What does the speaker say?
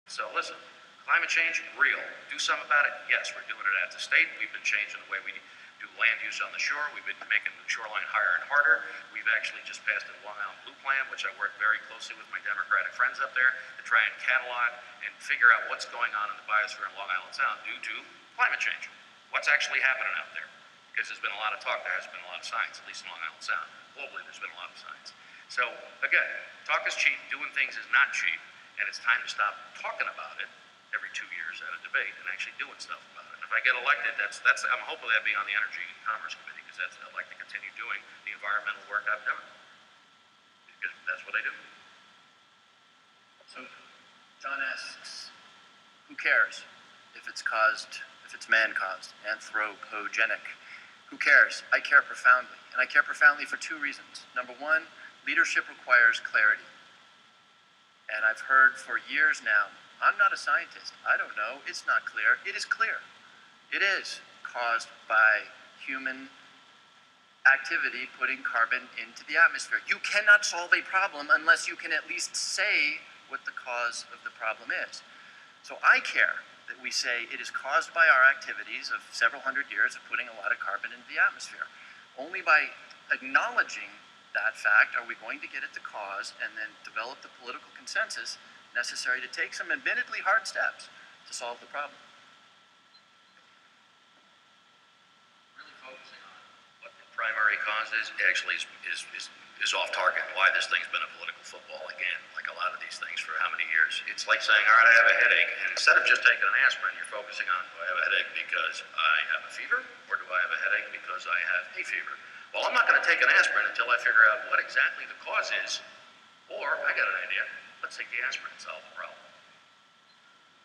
So listen, climate change, real. Do something about it? Yes, we're doing it at the state. We've been changing the way we do land use on the shore. We've been making the shoreline higher and harder. We've actually just passed a Long Island Blue Plan, which I work very closely with my Democratic friends up there to try and catalog and figure out what's going on in the biosphere in Long Island Sound due to climate change. What's actually happening out there? Because there's been a lot of talk, there hasn't been a lot of science, at least in Long Island Sound. Globally, there's been a lot of science. So again, talk is cheap, doing things is not cheap, and it's time to stop talking about it every 2 years at a debate and actually doing stuff about it. And if I get elected, I'm hopefully I'll be on the Energy and Commerce Committee because I'd like to continue doing the environmental work I've done because that's what I do. So John asks, who cares if it's man-caused, anthropogenic? Who cares? I care profoundly, and I care profoundly for two reasons. Number one, leadership requires clarity. And I've heard for years now, I'm not a scientist. I don't know. It's not clear. It is clear. It is caused by human activity putting carbon into the atmosphere. You cannot solve a problem unless you can at least say what the cause of the problem is. So I care that we say it is caused by our activities of several hundred years of putting a lot of carbon into the atmosphere. Only by acknowledging that fact are we going to get at the cause and then develop the political consensus necessary to take some admittedly hard steps to solve the problem. Really focusing on what the primary cause is actually is off target. Why this thing's been a political football again, like a lot of these things for how many years. It's like saying, all right, I have a headache, and instead of just taking an aspirin, you're focusing on, do I have a headache because I have a fever, or do I have a headache because I have a fever? Well, I'm not going to take an aspirin until I figure out what exactly the cause is, or I got an idea. Let's take the aspirin and solve the problem.